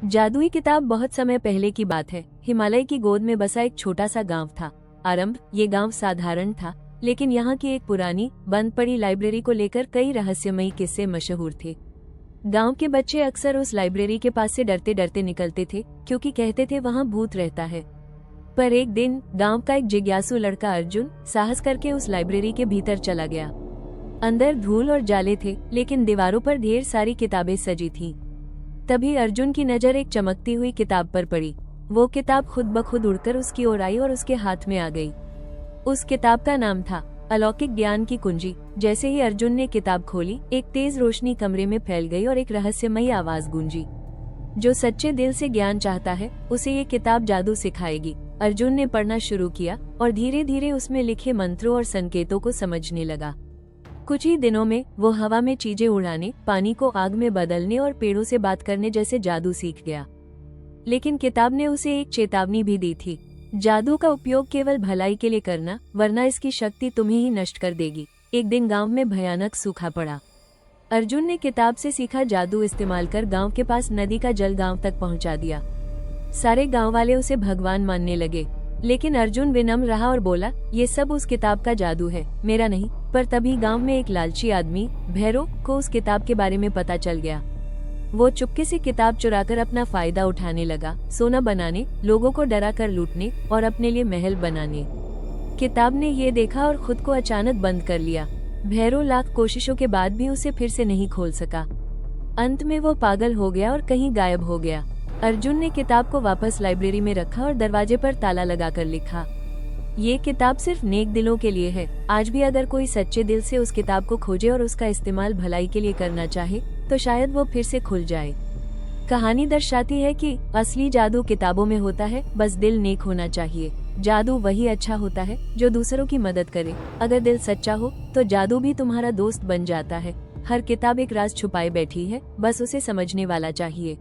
जादुई किताब। बहुत समय पहले की बात है। हिमालय की गोद में बसा एक छोटा सा गांव था। आरंभ ये गांव साधारण था, लेकिन यहाँ की एक पुरानी बंद पड़ी लाइब्रेरी को लेकर कई रहस्यमयी किस्से मशहूर थे। गांव के बच्चे अक्सर उस लाइब्रेरी के पास से डरते डरते निकलते थे, क्योंकि कहते थे वहाँ भूत रहता है। पर एक दिन गांव का एक जिज्ञासु लड़का अर्जुन साहस करके उस लाइब्रेरी के भीतर चला गया। अंदर धूल और जाले थे, लेकिन दीवारों पर ढेर सारी किताबें सजी थीं। तभी अर्जुन की नजर एक चमकती हुई किताब पर पड़ी। वो किताब खुद ब खुद उड़कर उसकी ओर आई और उसके हाथ में आ गई। उस किताब का नाम था अलौकिक ज्ञान की कुंजी। जैसे ही अर्जुन ने किताब खोली, एक तेज रोशनी कमरे में फैल गई और एक रहस्यमयी आवाज गूंजी, जो सच्चे दिल से ज्ञान चाहता है उसे ये किताब जादू सिखाएगी। अर्जुन ने पढ़ना शुरू किया और धीरे धीरे उसमें लिखे मंत्रों और संकेतों को समझने लगा। कुछ ही दिनों में वो हवा में चीजें उड़ाने, पानी को आग में बदलने और पेड़ों से बात करने जैसे जादू सीख गया। लेकिन किताब ने उसे एक चेतावनी भी दी थी, जादू का उपयोग केवल भलाई के लिए करना, वरना इसकी शक्ति तुम्हें ही नष्ट कर देगी। एक दिन गांव में भयानक सूखा पड़ा। अर्जुन ने किताब से सीखा जादू इस्तेमाल कर गांव के पास नदी का जल गांव तक पहुंचा दिया। सारे गांव वाले उसे भगवान मानने लगे, लेकिन अर्जुन विनम्र रहा और बोला, ये सब उस किताब का जादू है, मेरा नहीं। पर तभी गांव में एक लालची आदमी भैरव को उस किताब के बारे में पता चल गया। वो चुपके से किताब चुराकर अपना फायदा उठाने लगा, सोना बनाने, लोगों को डरा कर लूटने और अपने लिए महल बनाने। किताब ने ये देखा और खुद को अचानक बंद कर लिया। भैरव लाख कोशिशों के बाद भी उसे फिर से नहीं खोल सका। अंत में वो पागल हो गया और कहीं गायब हो गया। अर्जुन ने किताब को वापस लाइब्रेरी में रखा और दरवाजे पर ताला लगाकर लिखा, ये किताब सिर्फ नेक दिलों के लिए है। आज भी अगर कोई सच्चे दिल से उस किताब को खोजे और उसका इस्तेमाल भलाई के लिए करना चाहे, तो शायद वो फिर से खुल जाए। कहानी दर्शाती है कि असली जादू किताबों में होता है, बस दिल नेक होना चाहिए। जादू वही अच्छा होता है जो दूसरों की मदद करे। अगर दिल सच्चा हो तो जादू भी तुम्हारा दोस्त बन जाता है। हर किताब एक राज छुपाए बैठी है, बस उसे समझने वाला चाहिए।